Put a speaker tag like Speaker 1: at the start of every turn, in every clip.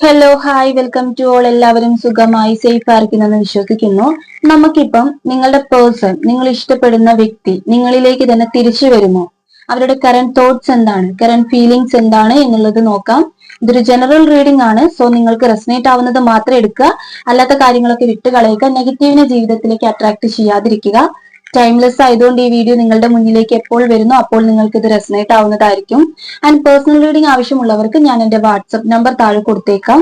Speaker 1: Hello hi welcome to all. എല്ലാവരും സുഖമായി safe ആയിരിക്കുന്നെന്ന് വിശ്വസിക്കുന്നു. നമുക്കിപ്പം നിങ്ങളുടെ പേഴ്സൺ, നിങ്ങൾ ഇഷ്ടപ്പെടുന്ന വ്യക്തി നിങ്ങളിലേക്ക് തന്നെ തിരിച്ചു വരുമോ, അവരുടെ കറന്റ് തോട്ട്സ് എന്താണ്, കറന്റ് ഫീലിങ്സ് എന്താണ് എന്നുള്ളത് നോക്കാം. ഇതൊരു ജനറൽ റീഡിംഗ് ആണ്. സോ നിങ്ങൾക്ക് റെസനേറ്റ് ആവുന്നത് മാത്രം എടുക്കുക, അല്ലാത്ത കാര്യങ്ങളൊക്കെ വിട്ട് കളയുക. നെഗറ്റീവിനെ ജീവിതത്തിലേക്ക് അട്രാക്ട് ചെയ്യാതിരിക്കുക. ടൈംലെസ് ആയതുകൊണ്ട് ഈ വീഡിയോ നിങ്ങളുടെ മുന്നിലേക്ക് എപ്പോൾ വരുന്നു അപ്പോൾ നിങ്ങൾക്ക് ഇത് റെസനേറ്റ് ആവുന്നതായിരിക്കും. ആൻഡ് പേഴ്സണൽ റീഡിംഗ് ആവശ്യമുള്ളവർക്ക് ഞാൻ എന്റെ വാട്സ്ആപ്പ് നമ്പർ താഴെ കൊടുത്തേക്കാം,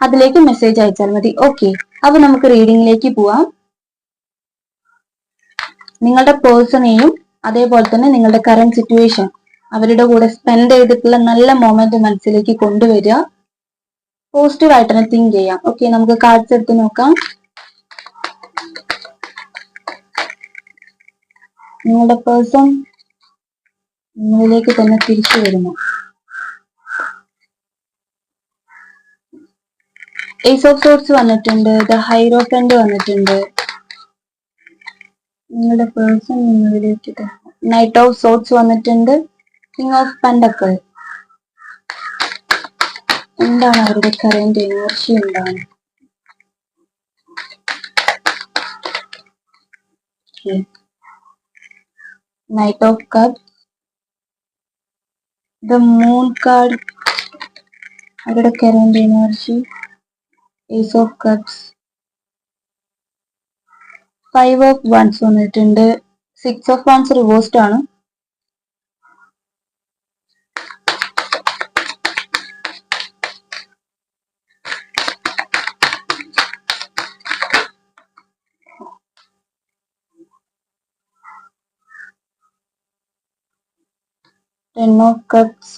Speaker 1: അതിലേക്ക് മെസ്സേജ് അയച്ചാൽ മതി. ഓക്കെ, അപ്പൊ നമുക്ക് റീഡിംഗിലേക്ക് പോവാം. നിങ്ങളുടെ പേഴ്സണെയും അതേപോലെ തന്നെ നിങ്ങളുടെ കറന്റ് സിറ്റുവേഷൻ, അവരുടെ കൂടെ സ്പെൻഡ് ചെയ്തിട്ടുള്ള നല്ല മൊമെന്റ് മനസ്സിലേക്ക് കൊണ്ടുവരിക. പോസിറ്റീവ് ആയിട്ട് തന്നെ തിങ്ക് ചെയ്യാം. ഓക്കെ, നമുക്ക് കാർഡ്സ് എടുത്ത് നോക്കാം. നിങ്ങളുടെ പേഴ്സൺ നിങ്ങളിലേക്ക് തന്നെ തിരിച്ചു വരുന്നു. ഏസ് ഓഫ് സോർട്സ് വന്നിട്ടുണ്ട്, ദ ഹൈറോഫന്റ് വന്നിട്ടുണ്ട്. നിങ്ങളുടെ പേഴ്സൺ നിങ്ങളിലേക്ക് തന്നെ. നൈറ്റ് ഓഫ് സോർട്സ് വന്നിട്ടുണ്ട്, കിങ് ഓഫ് പെന്റക്കിൾ. എന്താണ് അവരുടെ കറന്റ് എനർജി, എന്താണ്? Knight of cups, the moon card, അവരുടെ current energy, ace of cups, five of wands വന്നിട്ടുണ്ട്, സിക്സ് ഓഫ് വൺസ് റിവേഴ്സ്ഡ് ആണ്. ടെൻ ഓഫ് കപ്സ്,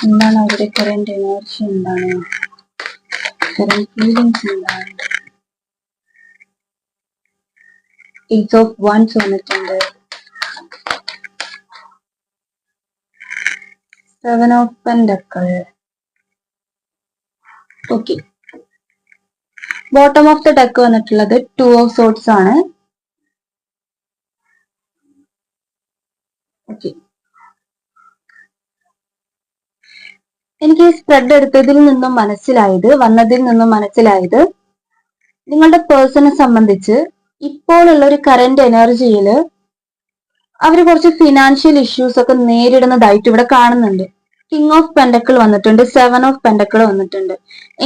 Speaker 1: എന്താണ് അവരുടെ കറന്റ് എനർജി, എന്താണ് കറന്റ് ഫീലിങ്സ്, എന്താണ്? എയ്റ്റ് ഓഫ് വൺസ് വന്നിട്ടുണ്ട്, seven of pentacle. Okay, bottom of the deck വന്നിട്ടുള്ളത് two of sorts ആണ്. Okay, എനിക്ക് സ്പ്രെഡ് എടുത്തതിൽ നിന്നും വന്നതിൽ നിന്നും മനസ്സിലായത് നിങ്ങളുടെ പേഴ്സണെ സംബന്ധിച്ച് ഇപ്പോഴുള്ള ഒരു കറന്റ് എനർജിയിൽ അവർ കുറച്ച് ഫിനാൻഷ്യൽ ഇഷ്യൂസ് ഒക്കെ നേരിടുന്നതായിട്ട് ഇവിടെ കാണുന്നുണ്ട്. കിങ് ഓഫ് പെന്റക്കിൾ വന്നിട്ടുണ്ട്, സെവൻ ഓഫ് പെന്റക്കിൾ വന്നിട്ടുണ്ട്.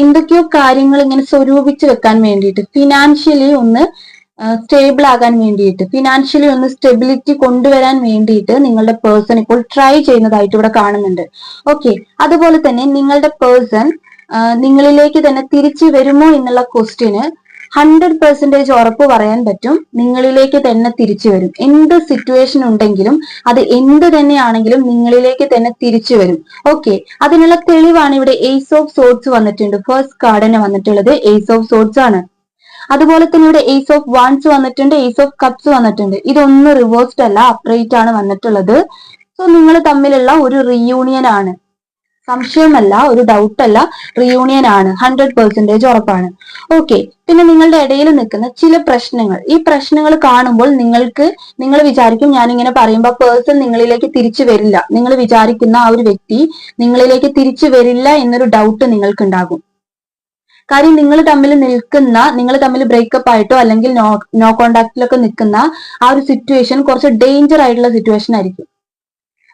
Speaker 1: എന്തൊക്കെയോ കാര്യങ്ങൾ ഇങ്ങനെ സ്വരൂപിച്ച് വെക്കാൻ വേണ്ടിയിട്ട്, ഫിനാൻഷ്യലി ഒന്ന് സ്റ്റേബിൾ ആകാൻ വേണ്ടിയിട്ട്, ഫിനാൻഷ്യലി ഒന്ന് സ്റ്റെബിലിറ്റി കൊണ്ടുവരാൻ വേണ്ടിയിട്ട് നിങ്ങളുടെ പേഴ്സൺ ഇപ്പോൾ ട്രൈ ചെയ്യുന്നതായിട്ട് ഇവിടെ കാണുന്നുണ്ട്. ഓക്കെ, അതുപോലെ തന്നെ നിങ്ങളുടെ പേഴ്സൺ നിങ്ങളിലേക്ക് തന്നെ തിരിച്ചു വരുമോ എന്നുള്ള ക്വസ്റ്റ്യന് 100% ഉറപ്പ് പറയാൻ പറ്റും. നിങ്ങളിലേക്ക് തന്നെ തിരിച്ചു വരും. എന്ത് സിറ്റുവേഷൻ ഉണ്ടെങ്കിലും, അത് എന്ത് തന്നെയാണെങ്കിലും നിങ്ങളിലേക്ക് തന്നെ തിരിച്ചു വരും. ഓക്കെ, അതിനുള്ള തെളിവാണ് ഇവിടെ ഏസ് ഓഫ് സോർട്സ് വന്നിട്ടുണ്ട്. ഫസ്റ്റ് കാർഡിന് വന്നിട്ടുള്ളത് ഏസ് ഓഫ് സോർട്സ് ആണ്. അതുപോലെ തന്നെ ഇവിടെ ഏസ് ഓഫ് വൺസ് വന്നിട്ടുണ്ട്, ഏസ് ഓഫ് കപ്സ് വന്നിട്ടുണ്ട്. ഇതൊന്നും റിവേഴ്സ്ഡ് അല്ല, അപ്രൈറ്റ് ആണ് വന്നിട്ടുള്ളത്. സോ നിങ്ങൾ തമ്മിലുള്ള ഒരു റീയൂണിയൻ ആണ്, സംശയമല്ല, ഒരു ഡൗട്ട് അല്ല, റീയൂണിയൻ ആണ്, 100% ഉറപ്പാണ്. ഓക്കെ, പിന്നെ നിങ്ങളുടെ ഇടയിൽ നിൽക്കുന്ന ചില പ്രശ്നങ്ങൾ, ഈ പ്രശ്നങ്ങൾ കാണുമ്പോൾ നിങ്ങൾ വിചാരിക്കും, ഞാനിങ്ങനെ പറയുമ്പോൾ പേഴ്സൺ നിങ്ങളിലേക്ക് തിരിച്ചു വരില്ല, നിങ്ങൾ വിചാരിക്കുന്ന ആ ഒരു വ്യക്തി നിങ്ങളിലേക്ക് തിരിച്ചു വരില്ല എന്നൊരു ഡൗട്ട് നിങ്ങൾക്ക് ഉണ്ടാകും. കാര്യം നിങ്ങൾ തമ്മിൽ ബ്രേക്കപ്പ് ആയിട്ടോ അല്ലെങ്കിൽ നോ കോണ്ടാക്റ്റിലൊക്കെ നിൽക്കുന്ന ആ ഒരു സിറ്റുവേഷൻ കുറച്ച് ഡേഞ്ചർ ആയിട്ടുള്ള സിറ്റുവേഷൻ ആയിരിക്കും.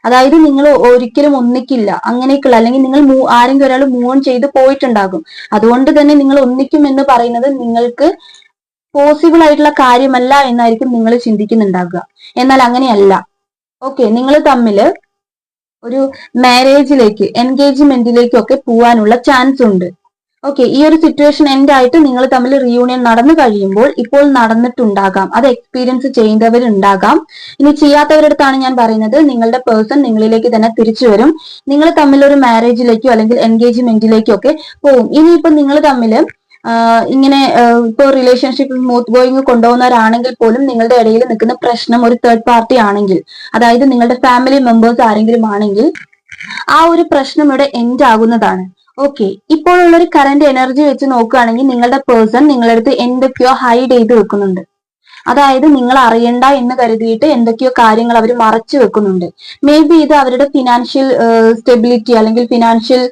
Speaker 1: അതായത് നിങ്ങൾ ഒരിക്കലും ഒന്നിക്കില്ല, അങ്ങനെയൊക്കെയുള്ള, അല്ലെങ്കിൽ നിങ്ങൾ ആരെങ്കിലും ഒരാൾ മൂവ് ഓൺ ചെയ്ത് പോയിട്ടുണ്ടാകും. അതുകൊണ്ട് തന്നെ നിങ്ങൾ ഒന്നിക്കും എന്ന് പറയുന്നത് നിങ്ങൾക്ക് പോസിബിൾ ആയിട്ടുള്ള കാര്യമല്ല എന്നായിരിക്കും നിങ്ങൾ ചിന്തിക്കുന്നുണ്ടാകുക. എന്നാൽ അങ്ങനെയല്ല. ഓക്കെ, നിങ്ങൾ തമ്മിൽ ഒരു മാരേജിലേക്ക്, എൻഗേജ്മെന്റിലേക്കൊക്കെ പോവാനുള്ള ചാൻസ് ഉണ്ട്. ഓക്കെ, ഈ ഒരു സിറ്റുവേഷൻ എൻഡ് ആയിട്ട് നിങ്ങൾ തമ്മിൽ റീയൂണിയൻ നടന്നു കഴിയുമ്പോൾ ഇപ്പോൾ നടന്നിട്ടുണ്ടാകാം, അത് എക്സ്പീരിയൻസ് ചെയ്യുന്നവരുണ്ടാകാം. ഇനി ചെയ്യാത്തവരുടെ അടുത്താണ് ഞാൻ പറയുന്നത്, നിങ്ങളുടെ പേഴ്സൺ നിങ്ങളിലേക്ക് തന്നെ തിരിച്ചു വരും. നിങ്ങൾ തമ്മിൽ ഒരു മാരേജിലേക്കോ അല്ലെങ്കിൽ എൻഗേജ്മെന്റിലേക്കോ ഒക്കെ പോകും. ഇനിയിപ്പോ നിങ്ങൾ തമ്മിൽ ഇങ്ങനെ ഇപ്പോൾ റിലേഷൻഷിപ്പ് സ്മൂത്ത് ഗോയിങ് കൊണ്ടുപോകുന്നവരാണെങ്കിൽ പോലും നിങ്ങളുടെ ഇടയിൽ നിൽക്കുന്ന പ്രശ്നം ഒരു തേർഡ് പാർട്ടി ആണെങ്കിൽ, അതായത് നിങ്ങളുടെ ഫാമിലി മെമ്പേഴ്സ് ആരെങ്കിലും ആണെങ്കിൽ, ആ ഒരു പ്രശ്നം ഇവിടെ എൻഡ് ആകുന്നതാണ്. ഓക്കെ, ഇപ്പോഴുള്ള ഒരു കറന്റ് എനർജി വെച്ച് നോക്കുകയാണെങ്കിൽ നിങ്ങളുടെ പേഴ്സൺ നിങ്ങളുടെ അടുത്ത് എന്തൊക്കെയോ ഹൈഡ് ചെയ്ത് വെക്കുന്നുണ്ട്. അതായത് നിങ്ങൾ അറിയണ്ട എന്ന് കരുതിയിട്ട് എന്തൊക്കെയോ കാര്യങ്ങൾ അവർ മറച്ചു വെക്കുന്നുണ്ട്. മേ ബി ഇത് അവരുടെ ഫിനാൻഷ്യൽ സ്റ്റെബിലിറ്റി അല്ലെങ്കിൽ ഫിനാൻഷ്യൽ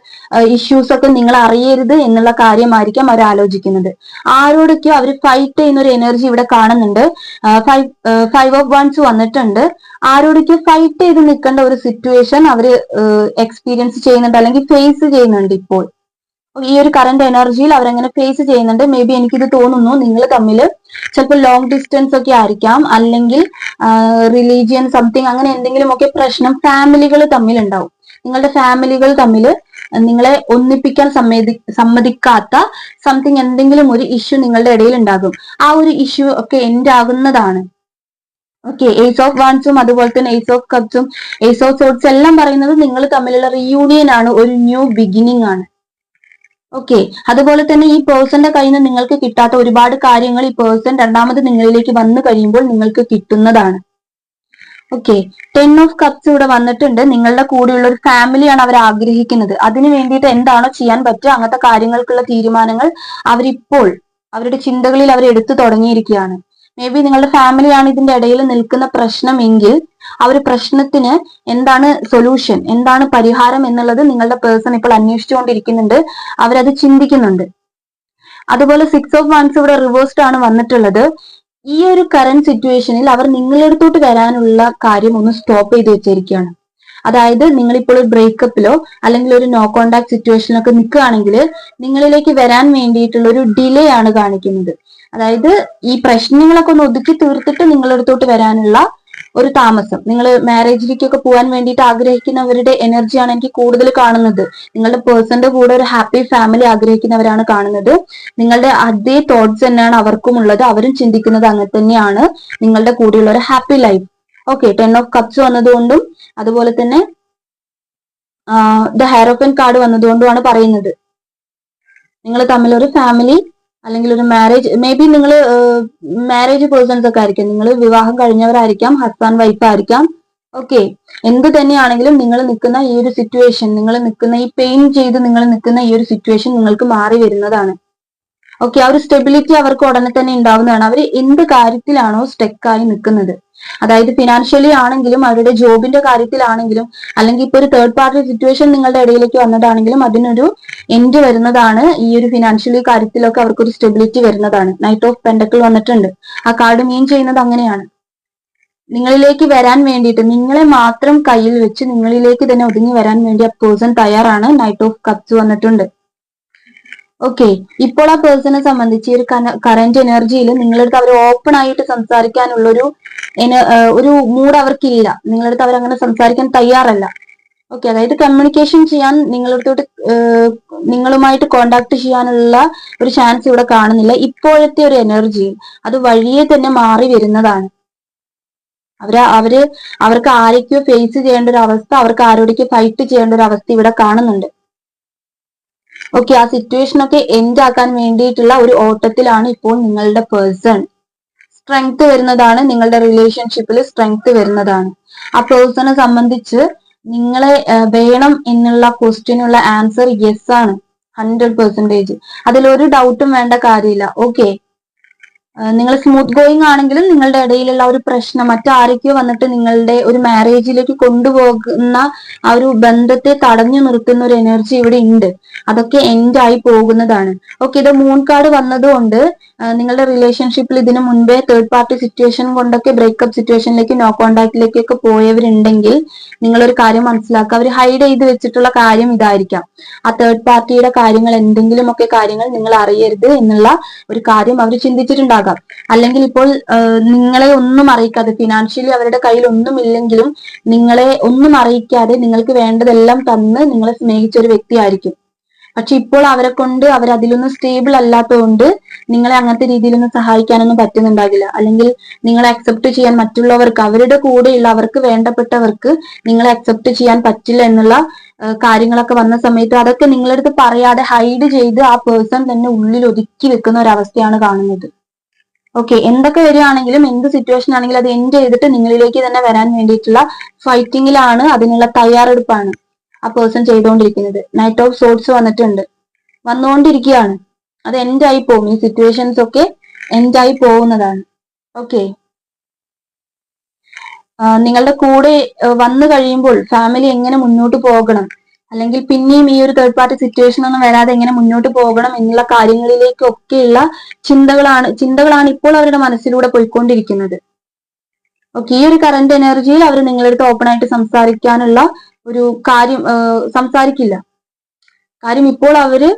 Speaker 1: ഇഷ്യൂസ് ഒക്കെ നിങ്ങൾ അറിയരുത് എന്നുള്ള കാര്യമായിരിക്കാം അവർ ആലോചിക്കുന്നത്. ആരോടൊക്കെയോ അവർ ഫൈറ്റ് ചെയ്യുന്ന ഒരു എനർജി ഇവിടെ കാണുന്നുണ്ട്. ഫൈവ് ഓഫ് വൺസ് വന്നിട്ടുണ്ട്. ആരോടൊക്കെയോ ഫൈറ്റ് ചെയ്ത് നിൽക്കേണ്ട ഒരു സിറ്റുവേഷൻ അവര് എക്സ്പീരിയൻസ് ചെയ്യുന്നുണ്ട് അല്ലെങ്കിൽ ഫേസ് ചെയ്യുന്നുണ്ട് ഇപ്പോൾ. ഈ ഒരു കറന്റ് എനർജിയിൽ അവരങ്ങനെ ഫേസ് ചെയ്യുന്നുണ്ട്. മേ ബി എനിക്കിത് തോന്നുന്നു നിങ്ങൾ തമ്മിൽ ചിലപ്പോൾ ലോങ് ഡിസ്റ്റൻസ് ഒക്കെ ആയിരിക്കാം, അല്ലെങ്കിൽ റിലീജിയൻ സംതിങ് അങ്ങനെ എന്തെങ്കിലും ഒക്കെ പ്രശ്നം ഫാമിലികൾ തമ്മിൽ ഉണ്ടാവും. നിങ്ങളുടെ ഫാമിലികൾ തമ്മിൽ നിങ്ങളെ ഒന്നിപ്പിക്കാൻ സമ്മതിക്കാത്ത സംതിങ് എന്തെങ്കിലും ഒരു ഇഷ്യൂ നിങ്ങളുടെ ഇടയിൽ ഉണ്ടാകും. ആ ഒരു ഇഷ്യൂ ഒക്കെ എൻഡ് ആകുന്നതാണ്. ഓക്കെ, ഏസ് ഓഫ് വാൻസും അതുപോലെ തന്നെ ഏസ് ഓഫ് കപ്സും ഏസ് ഓഫ് സോർട്സ് എല്ലാം പറയുന്നത് നിങ്ങൾ തമ്മിലുള്ള റീയൂണിയൻ ആണ്, ഒരു ന്യൂ ബിഗിനിങ് ആണ്. ഓക്കെ, അതുപോലെ തന്നെ ഈ പേഴ്സന്റെ കയ്യിൽ നിന്ന് നിങ്ങൾക്ക് കിട്ടാത്ത ഒരുപാട് കാര്യങ്ങൾ ഈ പേഴ്സൺ രണ്ടാമത് നിങ്ങളിലേക്ക് വന്നു കഴിയുമ്പോൾ നിങ്ങൾക്ക് കിട്ടുന്നതാണ്. ഓക്കെ, 10 ഓഫ് കപ്സ് ഇവിടെ വന്നിട്ടുണ്ട്. നിങ്ങളുടെ കൂടെയുള്ള ഒരു ഫാമിലിയാണ് അവർ ആഗ്രഹിക്കുന്നത്. അതിനു വേണ്ടിയിട്ട് എന്താണോ ചെയ്യാൻ പറ്റുക അങ്ങനത്തെ കാര്യങ്ങൾക്കുള്ള തീരുമാനങ്ങൾ അവരിപ്പോൾ അവരുടെ ചിന്തകളിൽ അവർ എടുത്തു തുടങ്ങിയിരിക്കുകയാണ്. മേ ബി നിങ്ങളുടെ ഫാമിലിയാണ് ഇതിന്റെ ഇടയിൽ നിൽക്കുന്ന പ്രശ്നമെങ്കിൽ ആ ഒരു പ്രശ്നത്തിന് എന്താണ് സൊല്യൂഷൻ, എന്താണ് പരിഹാരം എന്നുള്ളത് നിങ്ങളുടെ പേഴ്സൺ ഇപ്പോൾ അന്വേഷിച്ചുകൊണ്ടിരിക്കുന്നുണ്ട്. അവരത് ചിന്തിക്കുന്നുണ്ട്. അതുപോലെ 6 ഓഫ് വൺസ് ഇവിടെ റിവേഴ്സ്ഡ് ആണ് വന്നിട്ടുള്ളത്. ഈ ഒരു കറന്റ് സിറ്റുവേഷനിൽ അവർ നിങ്ങളടുത്തോട്ട് വരാനുള്ള കാര്യം ഒന്ന് സ്റ്റോപ്പ് ചെയ്ത് വെച്ചിരിക്കുകയാണ്. അതായത് നിങ്ങളിപ്പോൾ ഒരു ബ്രേക്കപ്പിലോ അല്ലെങ്കിൽ ഒരു നോ കോണ്ടാക്ട് സിറ്റുവേഷനിലൊക്കെ നിൽക്കുകയാണെങ്കിൽ നിങ്ങളിലേക്ക് വരാൻ വേണ്ടിയിട്ടുള്ള ഒരു ഡിലേ ആണ് കാണിക്കുന്നത്. അതായത് ഈ പ്രശ്നങ്ങളൊക്കെ ഒന്ന് ഒതുക്കി തീർത്തിട്ട് നിങ്ങളടുത്തോട്ട് വരാനുള്ള ഒരു താമസം. നിങ്ങൾ മാരേജിലേക്കൊക്കെ പോകാൻ വേണ്ടിയിട്ട് ആഗ്രഹിക്കുന്നവരുടെ എനർജിയാണ് എനിക്ക് കൂടുതൽ കാണുന്നത്. നിങ്ങളുടെ പേഴ്സന്റെ കൂടെ ഒരു ഹാപ്പി ഫാമിലി ആഗ്രഹിക്കുന്നവരാണ് കാണുന്നത്. നിങ്ങളുടെ അതേ തോട്ട്സ് തന്നെയാണ് അവർക്കും ഉള്ളത്. അവരും ചിന്തിക്കുന്നത് അങ്ങനെ തന്നെയാണ്, നിങ്ങളുടെ കൂടെയുള്ള ഒരു happy life. Okay, 10 of cups വന്നതുകൊണ്ടും അതുപോലെ തന്നെ ദ ഹെയറോപ്പൻ കാർഡ് വന്നതുകൊണ്ടുമാണ് പറയുന്നത് നിങ്ങൾ തമ്മിലൊരു ഫാമിലി അല്ലെങ്കിൽ ഒരു മാരേജ്, മേ ബി നിങ്ങൾ മാരേജ് പേഴ്സൺസ് ഒക്കെ ആയിരിക്കും, നിങ്ങൾ വിവാഹം കഴിഞ്ഞവരായിരിക്കാം, ഹസ്ബൻഡ് വൈഫ് ആയിരിക്കാം. ഓക്കെ, എന്ത് തന്നെയാണെങ്കിലും നിങ്ങൾ നിൽക്കുന്ന ഈ ഒരു സിറ്റുവേഷൻ, നിങ്ങൾ നിൽക്കുന്ന ഈ പെയിൻ ചെയ്ത് നിങ്ങൾ നിൽക്കുന്ന ഈ ഒരു സിറ്റുവേഷൻ നിങ്ങൾക്ക് മാറി വരുന്നതാണ്. ഓക്കെ, ആ ഒരു സ്റ്റെബിലിറ്റി അവർക്ക് ഉടനെ തന്നെ ഉണ്ടാവുന്നതാണ്. അവർ എന്ത് കാര്യത്തിലാണോ സ്റ്റെക്കായി നിൽക്കുന്നത്, അതായത് ഫിനാൻഷ്യലി ആണെങ്കിലും അവരുടെ ജോബിന്റെ കാര്യത്തിലാണെങ്കിലും അല്ലെങ്കിൽ ഇപ്പൊ ഒരു തേർഡ് പാർട്ടി സിറ്റുവേഷൻ നിങ്ങളുടെ ഇടയിലേക്ക് വന്നതാണെങ്കിലും അതിനൊരു എൻഡ് വരുന്നതാണ്. ഈ ഒരു ഫിനാൻഷ്യലി കാര്യത്തിലൊക്കെ അവർക്കൊരു സ്റ്റെബിലിറ്റി വരുന്നതാണ്. നൈറ്റ് ഓഫ് പെൻഡക്കിൾ വന്നിട്ടുണ്ട്. ആ കാർഡ് മീൻ ചെയ്യുന്നത് അങ്ങനെയാണ്. നിങ്ങളിലേക്ക് വരാൻ വേണ്ടിയിട്ട്, നിങ്ങളെ മാത്രം കയ്യിൽ വെച്ച് നിങ്ങളിലേക്ക് തന്നെ ഒതുങ്ങി വരാൻ വേണ്ടി ആ പേഴ്സൺ തയ്യാറാണ്. നൈറ്റ് ഓഫ് കപ്സ് വന്നിട്ടുണ്ട്. ഓക്കെ, ഇപ്പോൾ ആ പേഴ്സണെ സംബന്ധിച്ച് ഈ ഒരു കറന്റ് എനർജിയിൽ നിങ്ങളടുത്ത് അവർ ഓപ്പൺ ആയിട്ട് സംസാരിക്കാനുള്ള ഒരു മൂഡ് അവർക്കില്ല. നിങ്ങളടുത്ത് അവർ അങ്ങനെ സംസാരിക്കാൻ തയ്യാറല്ല. ഓക്കെ, അതായത് കമ്മ്യൂണിക്കേഷൻ ചെയ്യാൻ നിങ്ങളുമായിട്ട് കോണ്ടാക്ട് ചെയ്യാനുള്ള ഒരു ചാൻസ് ഇവിടെ കാണുന്നില്ല. ഇപ്പോഴത്തെ ഒരു എനർജി അത് വഴിയെ തന്നെ മാറി വരുന്നതാണ്. അവർക്ക് ആരൊക്കെയോ ഫേസ് ചെയ്യേണ്ട ഒരു അവസ്ഥ, അവർക്ക് ആരോടൊക്കെ ഫൈറ്റ് ചെയ്യേണ്ട ഒരു അവസ്ഥ ഇവിടെ കാണുന്നുണ്ട്. ഓക്കെ, ആ സിറ്റുവേഷൻ ഒക്കെ എൻഡ് ആക്കാൻ വേണ്ടിയിട്ടുള്ള ഒരു ഓട്ടത്തിലാണ് ഇപ്പോൾ നിങ്ങളുടെ പേഴ്സൺ. സ്ട്രെങ്ത് വരുന്നതാണ്, നിങ്ങളുടെ റിലേഷൻഷിപ്പിൽ സ്ട്രെങ്ത് വരുന്നതാണ്. ആ പേഴ്സണെ സംബന്ധിച്ച് നിങ്ങളെ വേണം എന്നുള്ള ക്വസ്റ്റ്യനുള്ള ആൻസർ യെസ് ആണ്, 100%. അതിലൊരു ഡൗട്ടും വേണ്ട കാര്യമില്ല. ഓക്കെ, നിങ്ങൾ സ്മൂത്ത് ഗോയിങ് ആണെങ്കിലും നിങ്ങളുടെ ഇടയിലുള്ള ഒരു പ്രശ്നം മറ്റാരൊക്കെയോ വന്നിട്ട് നിങ്ങളുടെ ഒരു മാരേജിലേക്ക് കൊണ്ടുപോകുന്ന ആ ഒരു ബന്ധത്തെ തടഞ്ഞു നിർത്തുന്ന ഒരു എനർജി ഇവിടെ ഉണ്ട്. അതൊക്കെ എൻഡ് ആയി പോകുന്നതാണ്. ഓക്കെ, ഇത് മൂൺ കാർഡ് വന്നതുകൊണ്ട് നിങ്ങളുടെ റിലേഷൻഷിപ്പിൽ ഇതിനു മുൻപേ തേർഡ് പാർട്ടി സിറ്റുവേഷൻ കൊണ്ടൊക്കെ ബ്രേക്കപ്പ് സിറ്റുവേഷനിലേക്ക് നോ കോണ്ടാക്റ്റിലേക്കൊക്കെ പോയവരുണ്ടെങ്കിൽ നിങ്ങളൊരു കാര്യം മനസ്സിലാക്കുക, അവർ ഹൈഡ് ചെയ്ത് വെച്ചിട്ടുള്ള കാര്യം ഇതായിരിക്കാം. ആ തേർഡ് പാർട്ടിയുടെ കാര്യങ്ങൾ, എന്തെങ്കിലുമൊക്കെ കാര്യങ്ങൾ നിങ്ങൾ അറിയരുത് എന്നുള്ള ഒരു കാര്യം അവർ ചിന്തിച്ചിട്ടുണ്ടാകാം. അല്ലെങ്കിൽ ഇപ്പോൾ നിങ്ങളെ ഒന്നും അറിയിക്കാതെ, ഫിനാൻഷ്യലി അവരുടെ കയ്യിൽ ഒന്നും ഇല്ലെങ്കിലും നിങ്ങളെ ഒന്നും അറിയിക്കാതെ നിങ്ങൾക്ക് വേണ്ടതെല്ലാം തന്ന് നിങ്ങളെ സ്നേഹിച്ച ഒരു വ്യക്തിയായിരിക്കും. പക്ഷെ ഇപ്പോൾ അവരെ കൊണ്ട് അതിലൊന്നും സ്റ്റേബിൾ അല്ലാത്തതുകൊണ്ട് നിങ്ങളെ അങ്ങനത്തെ രീതിയിലൊന്നും സഹായിക്കാനൊന്നും പറ്റുന്നുണ്ടാകില്ല. അല്ലെങ്കിൽ നിങ്ങളെ അക്സെപ്റ്റ് ചെയ്യാൻ മറ്റുള്ളവർക്ക്, അവരുടെ കൂടെയുള്ള അവർക്ക് വേണ്ടപ്പെട്ടവർക്ക് നിങ്ങളെ അക്സെപ്റ്റ് ചെയ്യാൻ പറ്റില്ല എന്നുള്ള കാര്യങ്ങളൊക്കെ വന്ന സമയത്ത് അതൊക്കെ നിങ്ങളടുത്ത് പറയാതെ ഹൈഡ് ചെയ്ത് ആ പേഴ്സൺ തന്നെ ഉള്ളിൽ ഒതുക്കി വെക്കുന്ന ഒരു അവസ്ഥയാണ് കാണുന്നത്. ഓക്കെ, എന്തൊക്കെ വരികയാണെങ്കിലും എന്ത് സിറ്റുവേഷൻ ആണെങ്കിലും അത് എൻഡ് ചെയ്തിട്ട് നിങ്ങളിലേക്ക് തന്നെ വരാൻ വേണ്ടിയിട്ടുള്ള ഫൈറ്റിങ്ങിലാണ്, അതിനുള്ള തയ്യാറെടുപ്പാണ് ആ പേഴ്സൺ ചെയ്തുകൊണ്ടിരിക്കുന്നത്. നൈറ്റ് ഓഫ് സോർട്സ് വന്നുകൊണ്ടിരിക്കുകയാണ്. അത് എൻഡ് ആയി പോകും. ഈ സിറ്റുവേഷൻസ് ഒക്കെ എൻഡ് ആയി പോകുന്നതാണ്. ഓക്കെ. നിങ്ങളുടെ കൂടെ വന്നു കഴിയുമ്പോൾ ഫാമിലി എങ്ങനെ മുന്നോട്ട് പോകണം, അല്ലെങ്കിൽ പിന്നെയും ഈ ഒരു തേർഡ് പാർട്ടി സിറ്റുവേഷൻ ഒന്നും വരാതെ എങ്ങനെ മുന്നോട്ട് പോകണം എന്നുള്ള കാര്യങ്ങളിലേക്കൊക്കെയുള്ള ചിന്തകളാണ് ഇപ്പോൾ അവരുടെ മനസ്സിലൂടെ പോയിക്കൊണ്ടിരിക്കുന്നത്. ഓക്കെ. ഈ ഒരു കറന്റ് എനർജിയിൽ അവർ നിങ്ങളടുത്ത് ഓപ്പൺ ആയിട്ട് സംസാരിക്കാനുള്ള ഒരു കാര്യം സംസാരിക്കില്ല. കാര്യം ഇപ്പോൾ അവര്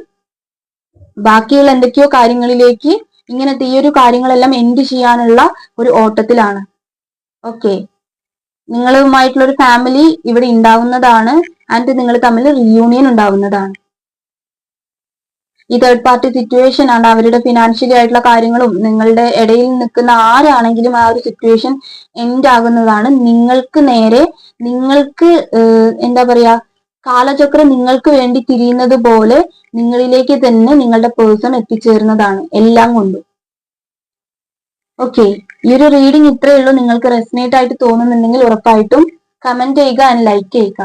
Speaker 1: ബാക്കിയുള്ള എന്തൊക്കെയോ കാര്യങ്ങളിലേക്ക് ഇങ്ങനത്തെ ഈ ഒരു കാര്യങ്ങളെല്ലാം എൻഡ് ചെയ്യാനുള്ള ഒരു ഓട്ടത്തിലാണ്. ഓക്കെ. നിങ്ങളുമായിട്ടുള്ള ഒരു ഫാമിലി ഇവിടെ ഉണ്ടാവുന്നതാണ് ആൻഡ് നിങ്ങൾ തമ്മിൽ റിയൂണിയൻ ഉണ്ടാവുന്നതാണ്. ഈ തേർഡ് പാർട്ടി സിറ്റുവേഷൻ ആണ് അവരുടെ ഫിനാൻഷ്യലി ആയിട്ടുള്ള കാര്യങ്ങളും നിങ്ങളുടെ ഇടയിൽ നിൽക്കുന്ന ആരാണെങ്കിലും ആ ഒരു സിറ്റുവേഷൻ എൻഡ് ആകുന്നതാണ്. നിങ്ങൾക്ക് നേരെ നിങ്ങൾക്ക് എന്താ പറയാ കാലചക്രം നിങ്ങൾക്ക് വേണ്ടി തിരിയുന്നത് പോലെ നിങ്ങളിലേക്ക് തന്നെ നിങ്ങളുടെ പേഴ്സൺ എത്തിച്ചേരുന്നതാണ് എല്ലാം കൊണ്ടും. ഓക്കെ. ഈ ഒരു റീഡിംഗ് ഇത്രയേ ഉള്ളൂ. നിങ്ങൾക്ക് റെസനേറ്റ് ആയിട്ട് തോന്നുന്നുണ്ടെങ്കിൽ ഉറപ്പായിട്ടും കമന്റ് ചെയ്യുക ആൻഡ് ലൈക്ക് ചെയ്യുക.